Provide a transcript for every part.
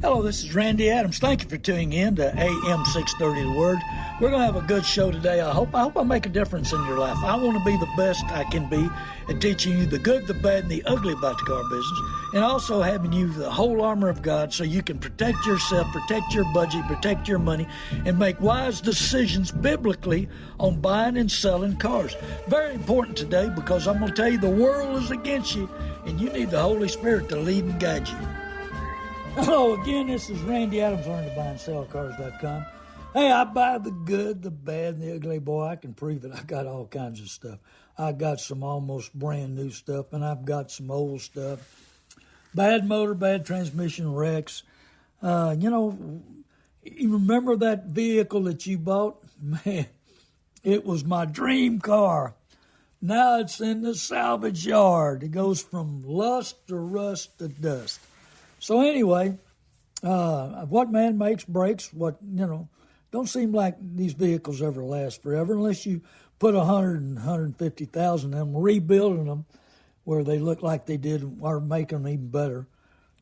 Hello, this is Randy Adams. Thank you for tuning in to AM 630 The Word. We're going to have a good show today. I hope I make a difference in your life. I want to be the best I can be at teaching you the good, the bad, and the ugly about the car business, and also having you the whole armor of God so you can protect yourself, protect your budget, protect your money, and make wise decisions biblically on buying and selling cars. Very important today because I'm going to tell you the world is against you, and you need the Holy Spirit to lead and guide you. Hello again, this is Randy Adams, LearnToBuyAndSellCars.com. Hey, I buy the good, the bad, and the ugly. Boy, I can prove it. I got all kinds of stuff. I got some almost brand new stuff, and I've got some old stuff. Bad motor, bad transmission, wrecks. You remember that vehicle that you bought? Man, it was my dream car. Now it's in the salvage yard. It goes from lust to rust to dust. So anyway, what man makes breaks. Don't seem like these vehicles ever last forever unless you put 100 and 150,000 in them, rebuilding them where they look like they did or make them even better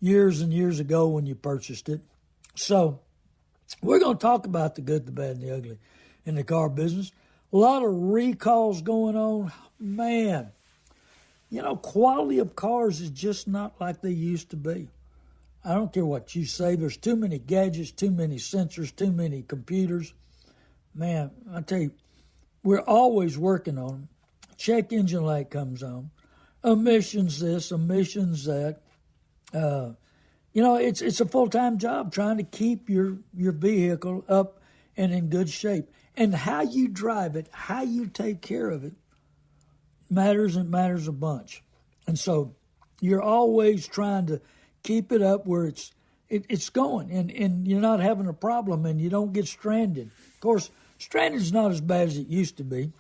years and years ago when you purchased it. So we're going to talk about the good, the bad, and the ugly in the car business. A lot of recalls going on. Man, quality of cars is just not like they used to be. I don't care what you say. There's too many gadgets, too many sensors, too many computers. Man, I tell you, we're always working on them. Check engine light comes on. Emissions this, emissions that. It's a full-time job trying to keep your vehicle up and in good shape. And how you drive it, how you take care of it, matters a bunch. And so you're always trying to keep it up where it's going, and you're not having a problem, and you don't get stranded. Of course, stranded is not as bad as it used to be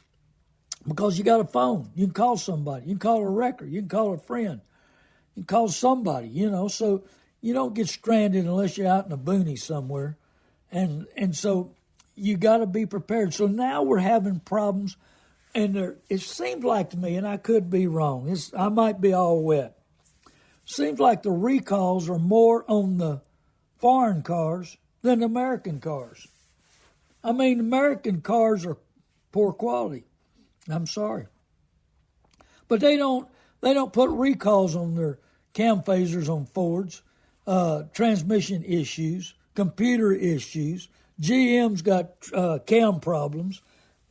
because you got a phone. You can call somebody. You can call a wrecker. You can call a friend. You can call somebody, so you don't get stranded unless you're out in the boonies somewhere. And so you got to be prepared. So now we're having problems, and it seems like to me, and I could be wrong, I might be all wet. Seems like the recalls are more on the foreign cars than American cars. I mean, American cars are poor quality. I'm sorry. But they don't put recalls on their cam phasers on Fords, transmission issues, computer issues. GM's got cam problems,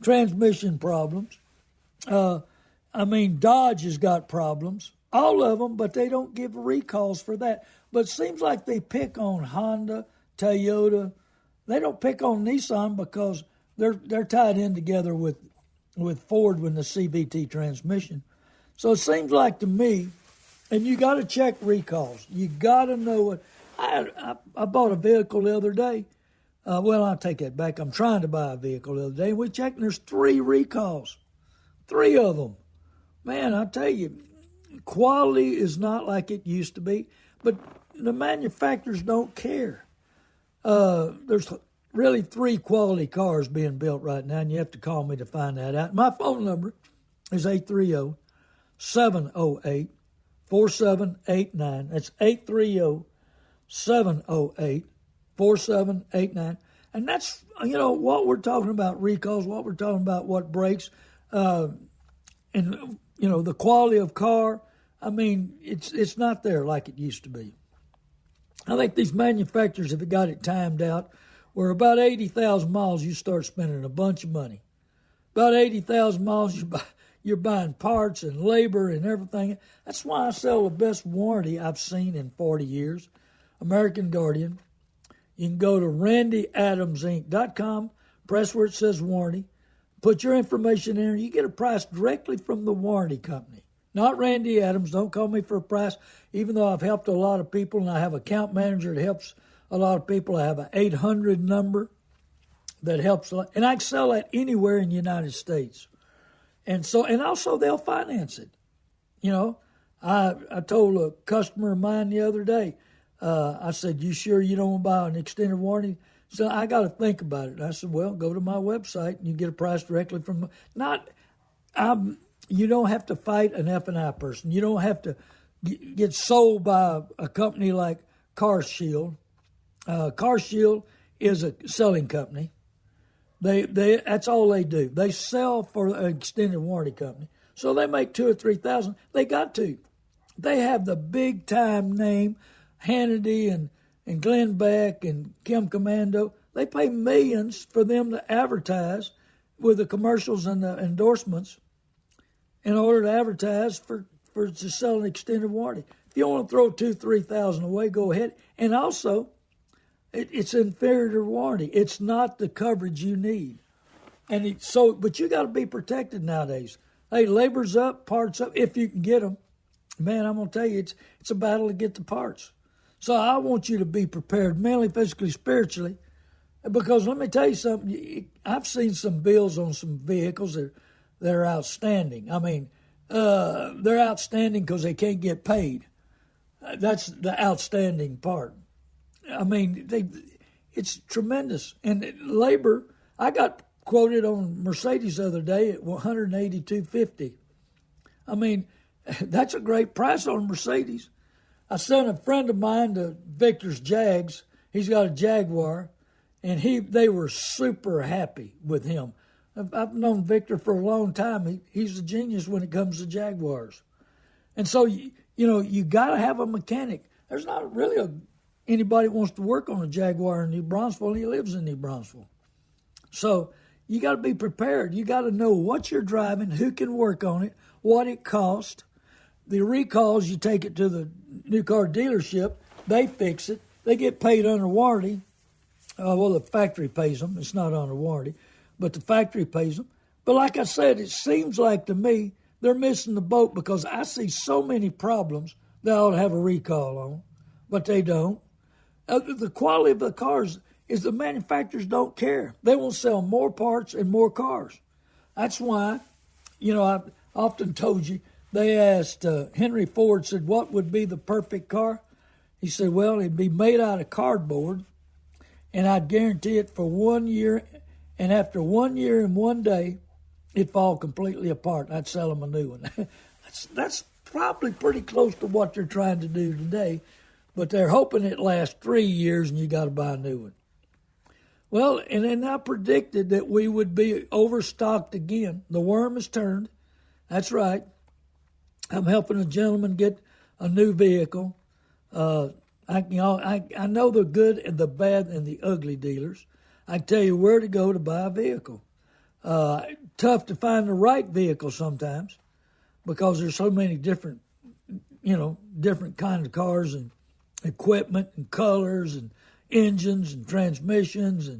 transmission problems. Dodge has got problems. All of them, but they don't give recalls for that. But it seems like they pick on Honda, Toyota. They don't pick on Nissan because they're tied in together with Ford with the CVT transmission. So it seems like to me, and you got to check recalls. You got to know what. I bought a vehicle the other day. I'll take that back. I'm trying to buy a vehicle the other day. We checked, and there's 3 recalls. 3 of them. Man, I tell you, quality is not like it used to be, but the manufacturers don't care. There's really 3 quality cars being built right now, and you have to call me to find that out. My phone number is 830-708-4789. That's 830-708-4789. And that's, what we're talking about recalls, what we're talking about, what breaks, and the quality of car. I mean, it's not there like it used to be. I think these manufacturers have got it timed out where about 80,000 miles you start spending a bunch of money. About 80,000 miles you're buying parts and labor and everything. That's why I sell the best warranty I've seen in 40 years, American Guardian. You can go to randyadamsinc.com, press where it says warranty, put your information in there. You get a price directly from the warranty company. Not Randy Adams. Don't call me for a price, even though I've helped a lot of people and I have an account manager that helps a lot of people. I have an 800 number that helps a lot. And I can sell that anywhere in the United States. And also they'll finance it. I told a customer of mine the other day, I said, "You sure you don't want to buy an extended warranty?" So I got to think about it. And I said, "Well, go to my website and you get a price directly from you don't have to fight an F&I person. You don't have to gets sold by a company like CarShield. CarShield is a selling company. They that's all they do. They sell for an extended warranty company. So they make $2,000 or $3,000. They got to. They have the big time name, Hannity and Glenn Beck and Kim Commando. They pay millions for them to advertise with the commercials and the endorsements in order to advertise to sell an extended warranty. If you want to throw $2,000, $3,000 away, go ahead. And also, it's inferior warranty. It's not the coverage you need. But you got to be protected nowadays. Hey, labor's up, parts up, if you can get them. Man, I'm going to tell you, it's a battle to get the parts. So I want you to be prepared mentally, physically, spiritually, because let me tell you something. I've seen some bills on some vehicles that are outstanding. I mean, they're outstanding because they can't get paid. That's the outstanding part. I mean, it's tremendous. And labor, I got quoted on Mercedes the other day at $182.50. I mean, that's a great price on Mercedes. I sent a friend of mine to Victor's Jags. He's got a Jaguar, and they were super happy with him. I've known Victor for a long time. He's a genius when it comes to Jaguars. And so, you got to have a mechanic. There's not really anybody wants to work on a Jaguar in New Braunfels, and he lives in New Braunfels. So you got to be prepared. You got to know what you're driving, who can work on it, what it costs. The recalls, you take it to the new car dealership, they fix it, they get paid under warranty. Well, the factory pays them. It's not under warranty, but the factory pays them. But like I said, it seems like to me they're missing the boat because I see so many problems they ought to have a recall on, but they don't. The quality of the cars is the manufacturers don't care. They will sell more parts and more cars. That's why, I've often told you, they asked Henry Ford, said, what would be the perfect car? He said, well, it'd be made out of cardboard, and I'd guarantee it for 1 year, and after 1 year and 1 day, it'd fall completely apart, and I'd sell them a new one. That's probably pretty close to what they're trying to do today, but they're hoping it lasts 3 years and you got to buy a new one. Well, and then I predicted that we would be overstocked again. The worm has turned. That's right. I'm helping a gentleman get a new vehicle. I know the good and the bad and the ugly dealers. I can tell you where to go to buy a vehicle. Tough to find the right vehicle sometimes because there's so many different kinds of cars and equipment and colors and engines and transmissions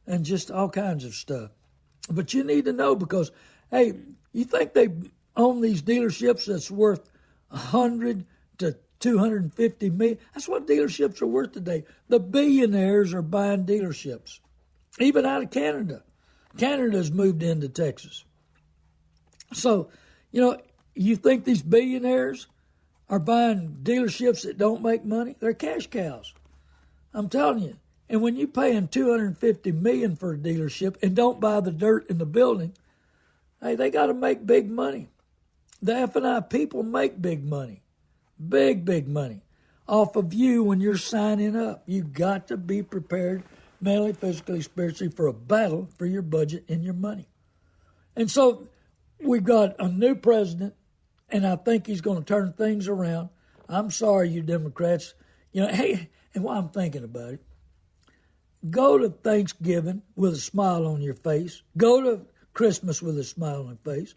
and just all kinds of stuff. But you need to know because, hey, you think they own these dealerships that's worth $100 to $250 million? That's what dealerships are worth today. The billionaires are buying dealerships, even out of Canada. Canada's moved into Texas. So, you think these billionaires are buying dealerships that don't make money? They're cash cows. I'm telling you. And when you're paying $250 million for a dealership and don't buy the dirt in the building, hey, they got to make big money. The F&I people make big money, big money off of you when you're signing up. You got to be prepared mentally, physically, spiritually for a battle for your budget and your money. And so we've got a new president, and I think he's going to turn things around. I'm sorry, you Democrats. Hey, and while I'm thinking about it, go to Thanksgiving with a smile on your face. Go to Christmas with a smile on your face.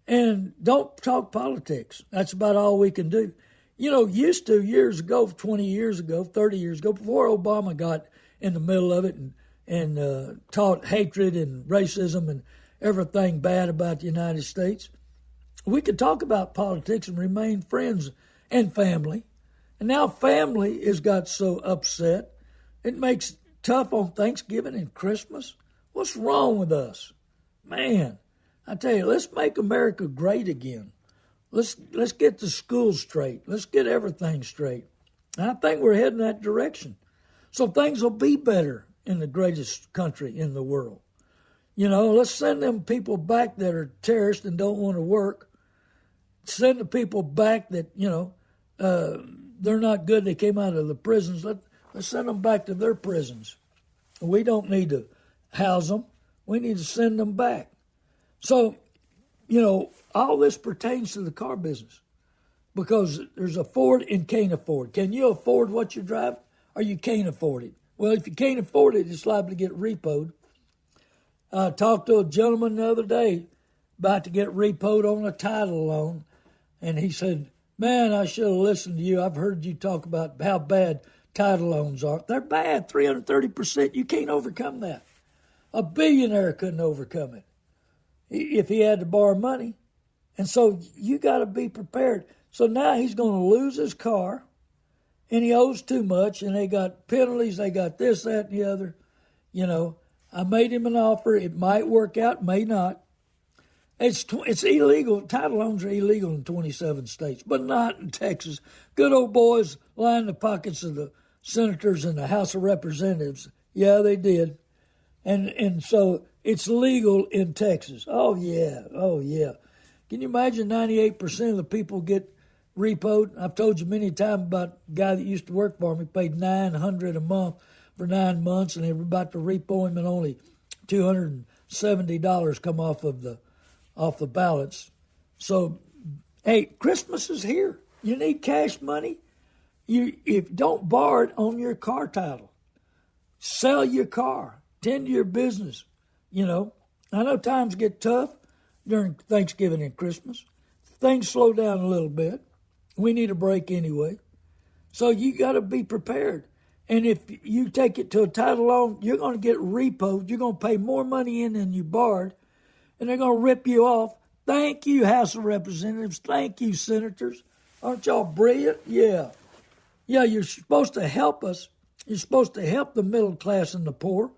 And don't talk politics. That's about all we can do. Used to years ago, 20 years ago, 30 years ago, before Obama got in the middle of it and taught hatred and racism and everything bad about the United States, we could talk about politics and remain friends and family. And now family has got so upset, it makes it tough on Thanksgiving and Christmas. What's wrong with us? Man, I tell you, let's make America great again. Let's get the schools straight. Let's get everything straight. And I think we're heading that direction. So things will be better in the greatest country in the world. Let's send them people back that are terrorists and don't want to work. Send the people back that, they're not good. They came out of the prisons. Let's send them back to their prisons. We don't need to house them. We need to send them back. So, all this pertains to the car business because there's afford and can't afford. Can you afford what you drive or you can't afford it? Well, if you can't afford it, it's liable to get repoed. I talked to a gentleman the other day about to get repoed on a title loan, and he said, man, I should have listened to you. I've heard you talk about how bad title loans are. They're bad, 330%. You can't overcome that. A billionaire couldn't overcome it if he had to borrow money. And so you got to be prepared. So now he's going to lose his car, and he owes too much, and they got penalties, they got this, that, and the other. I made him an offer. It might work out, may not. It's illegal. Title loans are illegal in 27 states, but not in Texas. Good old boys lined the pockets of the senators in the House of Representatives. Yeah, they did. And so it's legal in Texas. Oh, yeah. Can you imagine 98% of the people get repoed? I've told you many times about a guy that used to work for me, paid $900 a month for 9 months, and they were about to repo him, and only $270 come off the balance. So, hey, Christmas is here. You need cash money. If don't borrow it on your car title. Sell your car. Tend to your business. I know times get tough during Thanksgiving and Christmas. Things slow down a little bit. We need a break anyway. So you got to be prepared. And if you take it to a title loan, you're going to get repoed. You're going to pay more money in than you borrowed, and they're going to rip you off. Thank you, House of Representatives. Thank you, senators. Aren't y'all brilliant? Yeah. Yeah, you're supposed to help us. You're supposed to help the middle class and the poor.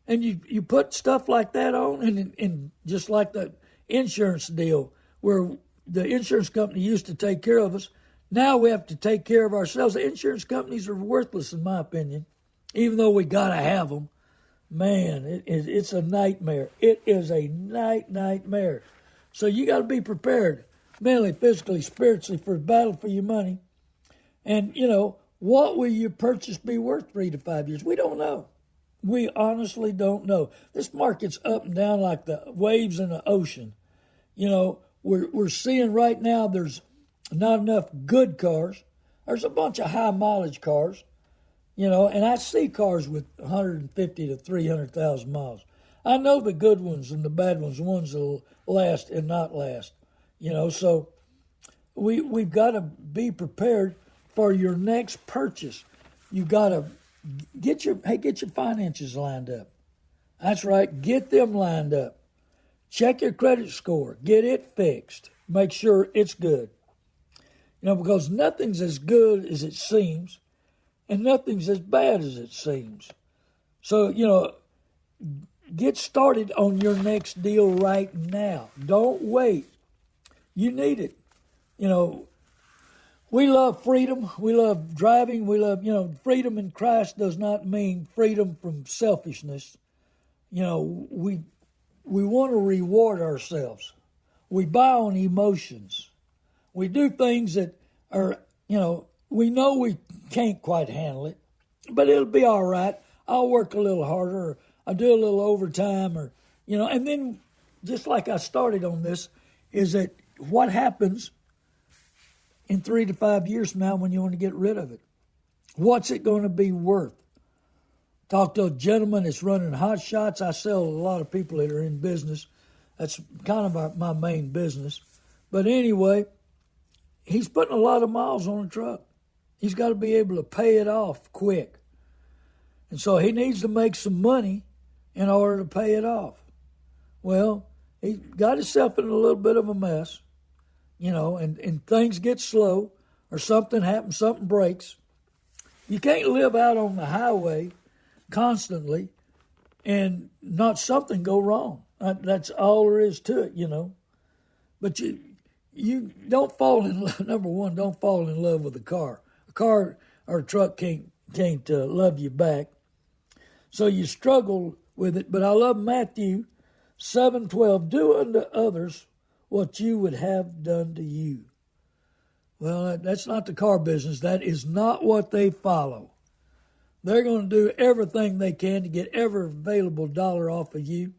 And you put stuff like that on, and just like the insurance deal, where the insurance company used to take care of us, now we have to take care of ourselves. The insurance companies are worthless, in my opinion, even though we got to have them. Man, it's a nightmare. It is a nightmare. So you got to be prepared mentally, physically, spiritually for the battle for your money. And, what will your purchase be worth 3 to 5 years? We don't know. We honestly don't know. This market's up and down like the waves in the ocean. We're seeing right now there's not enough good cars. There's a bunch of high mileage cars, and I see cars with 150 to 300,000 miles. I know the good ones and the bad ones, the ones that'll last and not last, so we've got to be prepared for your next purchase. You got to get your finances lined up. That's right. Get them lined up. Check your credit score. Get it fixed. Make sure it's good. Because nothing's as good as it seems, and nothing's as bad as it seems. So, get started on your next deal right now. Don't wait. You need it. We love freedom. We love driving. We love, freedom in Christ does not mean freedom from selfishness. We want to reward ourselves. We buy on emotions. We do things that are, we know we can't quite handle it, but it'll be all right. I'll work a little harder, or I'll do a little overtime, or, and then just like I started on this, is that what happens in 3 to 5 years from now when you want to get rid of it? What's it going to be worth? Talked to a gentleman that's running hot shots. I sell a lot of people that are in business. That's kind of my main business. But anyway, he's putting a lot of miles on a truck. He's got to be able to pay it off quick. And so he needs to make some money in order to pay it off. Well, he got himself in a little bit of a mess, and things get slow or something happens, something breaks. You can't live out on the highway constantly and not something go wrong. That's all there is to it, But you don't fall in love. Number one, don't fall in love with a car. A car or a truck can't love you back. So you struggle with it. But I love Matthew 7:12. Do unto others what you would have done to you. Well, that's not the car business. That is not what they follow. They're going to do everything they can to get every available dollar off of you,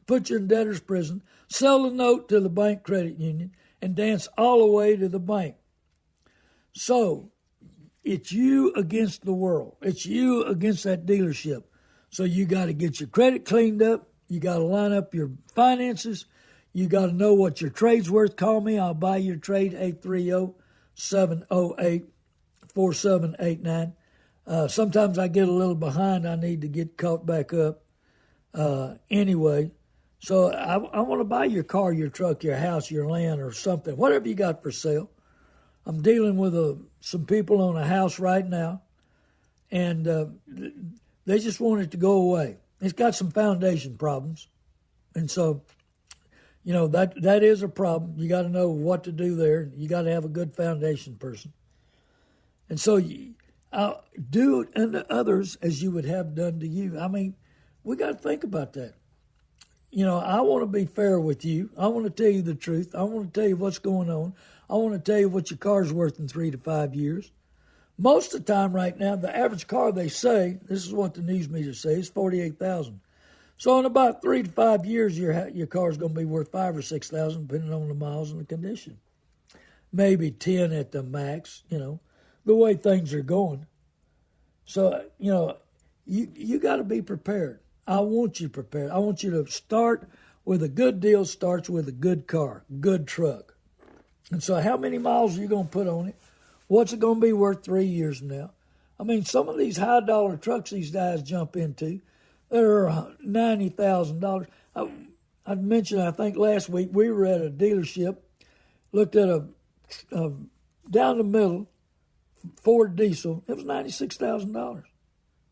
put you in debtor's prison, sell the note to the bank credit union, and dance all the way to the bank. So it's you against the world. It's you against that dealership. So you got to get your credit cleaned up. You got to line up your finances. You got to know what your trade's worth. Call me. I'll buy your trade, 830-708-4789. Sometimes I get a little behind. I need to get caught back up. Anyway, so I want to buy your car, your truck, your house, your land, or something, whatever you got for sale. I'm dealing with some people on a house right now, and they just want it to go away. It's got some foundation problems, and so, that is a problem. You got to know what to do there. You got to have a good foundation person. And so do it unto others as you would have done to you. I mean, we got to think about that. I want to be fair with you. I want to tell you the truth. I want to tell you what's going on. I want to tell you what your car's worth in 3 to 5 years. Most of the time right now, the average car, they say, this is what the news media says, is $48,000. So in about 3 to 5 years, your car's going to be worth $5,000 or $6,000, depending on the miles and the condition. Maybe 10 at the max, the way things are going. So, you got to be prepared. I want you prepared. I want you to start with a good deal, starts with a good car, good truck. And so how many miles are you going to put on it? What's it going to be worth 3 years from now? I mean, some of these high-dollar trucks these guys jump into, they're $90,000. I mentioned, I think last week, we were at a dealership, looked at a down the middle Ford diesel. It was $96,000.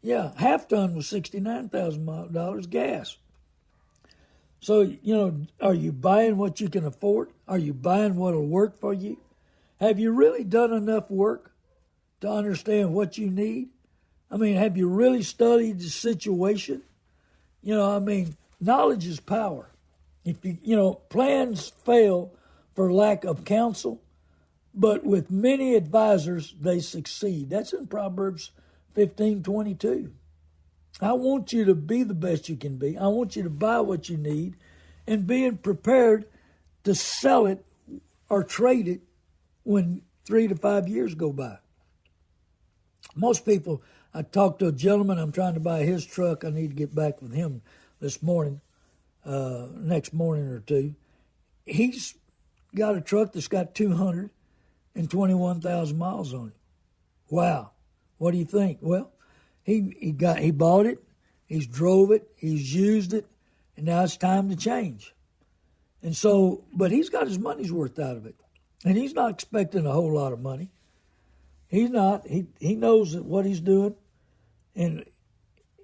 Yeah, half ton was $69,000 gas. So, are you buying what you can afford? Are you buying what will work for you? Have you really done enough work to understand what you need? I mean, have you really studied the situation? Knowledge is power. If plans fail for lack of counsel, but with many advisors, they succeed. That's in Proverbs 15:22. I want you to be the best you can be. I want you to buy what you need and being prepared to sell it or trade it when 3 to 5 years go by. Most people, I talked to a gentleman, I'm trying to buy his truck. I need to get back with him this morning, next morning or two. He's got a truck that's got 221,000 miles on it. Wow. What do you think? Well, he bought it, he's drove it, he's used it, and now it's time to change. And so, but he's got his money's worth out of it. And he's not expecting a whole lot of money. He's not. He knows what he's doing. And,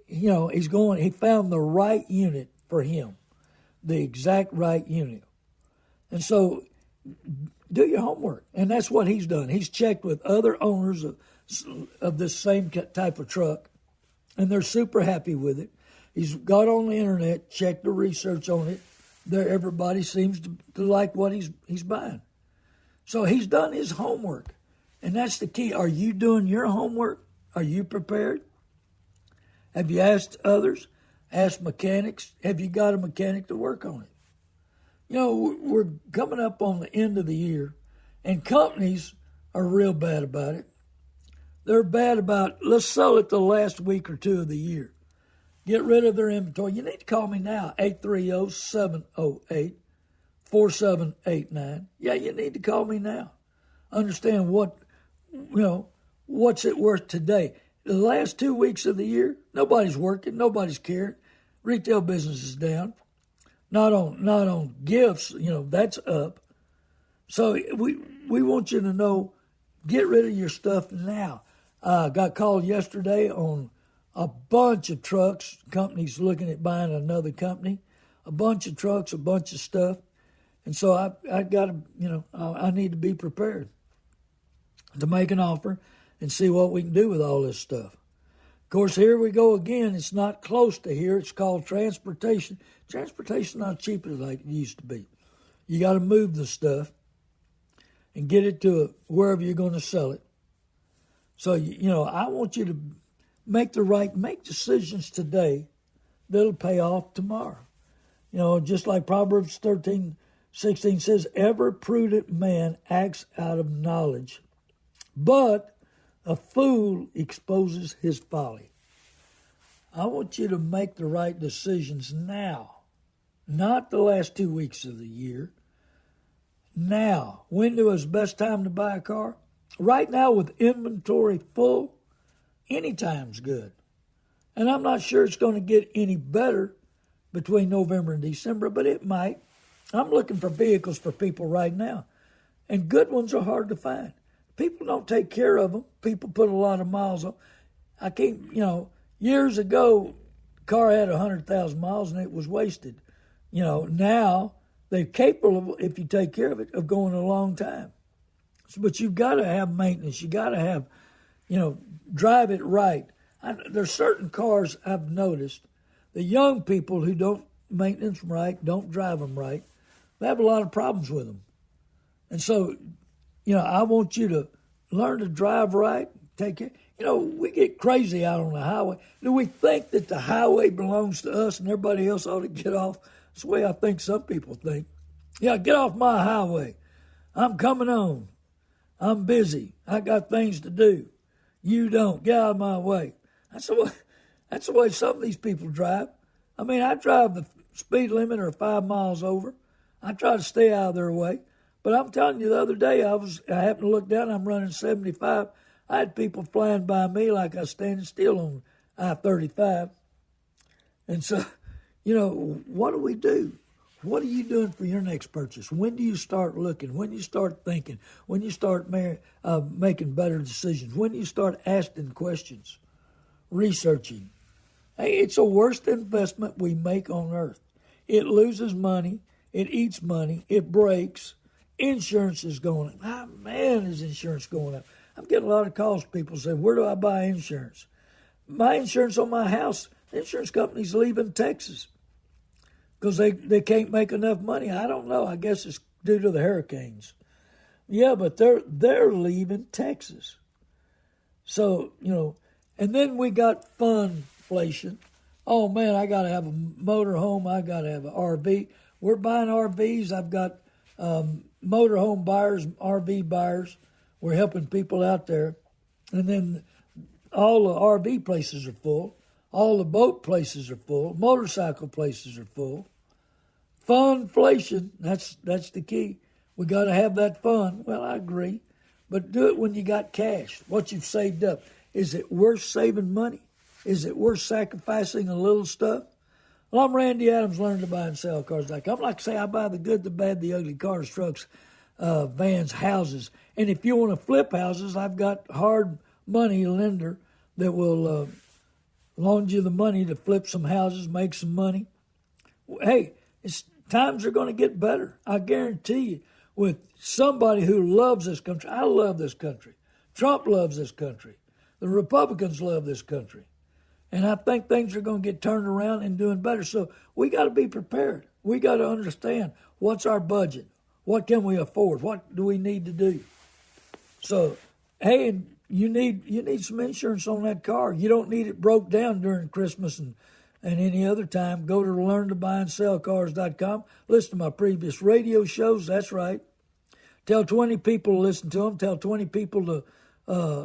he found the right unit for him, the exact right unit. And so do your homework. And that's what he's done. He's checked with other owners of this same type of truck, and they're super happy with it. He's got on the internet, checked the research on it. Everybody seems to like what he's buying. So he's done his homework, and that's the key. Are you doing your homework? Are you prepared? Have you asked others? Asked mechanics? Have you got a mechanic to work on it? We're coming up on the end of the year, and companies are real bad about it. They're bad about, let's sell it the last week or two of the year. Get rid of their inventory. You need to call me now, 830-708-4789. Yeah, you need to call me now. Understand what's it worth today. The last 2 weeks of the year, nobody's working, nobody's caring. Retail business is down. Not on gifts, that's up. So we want you to know, get rid of your stuff now. Got called yesterday on a bunch of trucks, companies looking at buying another company, a bunch of trucks, a bunch of stuff. And so I got to, I need to be prepared to make an offer and see what we can do with all this stuff. Of course, here we go again. It's not close to here. It's called transportation. Transportation's not cheap as like it used to be. You got to move the stuff. and get it to wherever you're going to sell it. So, I want you to make decisions today that'll pay off tomorrow. Just like Proverbs 13:16 says, every prudent man acts out of knowledge, but a fool exposes his folly. I want you to make the right decisions now, not the last 2 weeks of the year. Now, when is the best time to buy a car? Right now, with inventory full, any time's good. And I'm not sure it's going to get any better between November and December, but it might. I'm looking for vehicles for people right now, and good ones are hard to find. People don't take care of them. People put a lot of miles on. I can't, years ago, the car had 100,000 miles and it was wasted. Now they're capable, if you take care of it, of going a long time. But you've got to have maintenance. You got to have, drive it right. There's certain cars I've noticed, the young people who don't maintenance them right, don't drive them right, they have a lot of problems with them. And so, I want you to learn to drive right, take care. We get crazy out on the highway. Do we think that the highway belongs to us and everybody else ought to get off? That's the way I think some people think. Yeah, get off my highway. I'm coming on. I'm busy. I got things to do. You don't. Get out of my way. That's the way some of these people drive. I mean, I drive the speed limit or 5 miles over. I try to stay out of their way. But I'm telling you, the other day I happened to look down. I'm running 75. I had people flying by me like I was standing still on I-35. And so, what do we do? What are you doing for your next purchase? When do you start looking? When do you start thinking? When you start making better decisions? When do you start asking questions, researching? Hey, it's the worst investment we make on earth. It loses money. It eats money. It breaks. Insurance is going up. Ah, man, is insurance going up. I'm getting a lot of calls. People say, where do I buy insurance? My insurance on my house, the insurance company's leaving Texas because they can't make enough money. I don't know. I guess it's due to the hurricanes. Yeah, but they're leaving Texas. So, and then we got funflation. Oh, man, I got to have a motor home. I got to have an RV. We're buying RVs. I've got motorhome buyers, RV buyers. We're helping people out there. And then all the RV places are full. All the boat places are full. Motorcycle places are full. Funflation, that's the key. We got to have that fun. Well, I agree. But do it when you got cash, what you've saved up. Is it worth saving money? Is it worth sacrificing a little stuff? Well, I'm Randy Adams, learn to buy and sell cars.com. Like I say, I buy the good, the bad, the ugly, cars, trucks, vans, houses. And if you want to flip houses, I've got hard money lender that will loan you the money to flip some houses, make some money. Hey, times are going to get better. I guarantee you. With somebody who loves this country. I love this country. Trump loves this country. The Republicans love this country. And I think things are going to get turned around and doing better. So we got to be prepared. We got to understand what's our budget. What can we afford? What do we need to do? So, hey, and you need some insurance on that car. You don't need it broke down during Christmas and any other time. Go to learntobuyandsellcars.com. Listen to my previous radio shows. That's right. Tell 20 people to listen to them. Tell 20 people to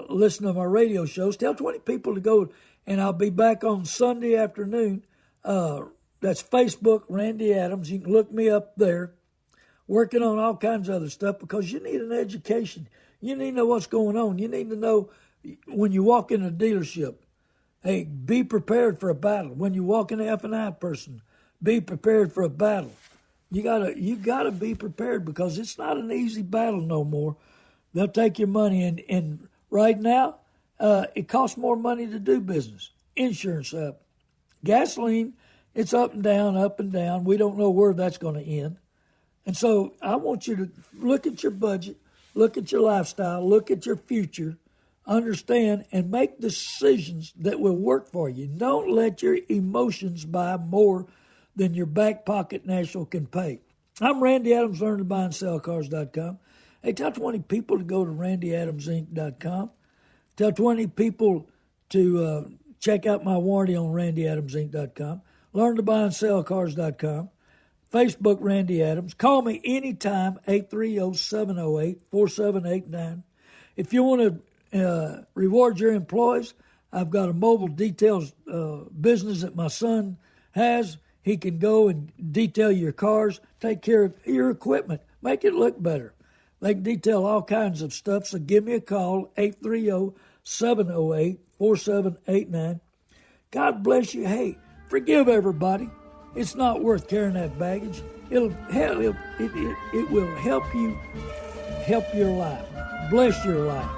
listen to my radio shows. Tell 20 people to go, and I'll be back on Sunday afternoon. That's Facebook, Randy Adams. You can look me up there. Working on all kinds of other stuff because you need an education. You need to know what's going on. You need to know when you walk in a dealership, hey, be prepared for a battle. When you walk in the F&I person, be prepared for a battle. You gotta be prepared because it's not an easy battle no more. They'll take your money, and right now, it costs more money to do business. Insurance up. Gasoline, it's up and down, up and down. We don't know where that's going to end. And so I want you to look at your budget, look at your lifestyle, look at your future, understand, and make decisions that will work for you. Don't let your emotions buy more than your back pocket national can pay. I'm Randy Adams, learn to buy and sell cars.com. Hey, tell 20 people to go to randyadamsinc.com. Tell 20 people to check out my warranty on randyadamsinc.com. Learn to buy and sell cars.com. Facebook Randy Adams. Call me anytime, 830-708-4789. If you want to reward your employees, I've got a mobile details business that my son has. He can go and detail your cars, take care of your equipment, make it look better. They can detail all kinds of stuff, so give me a call, 830-708-4789. God bless you. Hey, forgive everybody. It's not worth carrying that baggage. It will help you help your life, bless your life,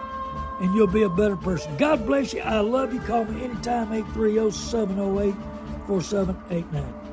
and you'll be a better person. God bless you. I love you. Call me anytime, 830-708-4789.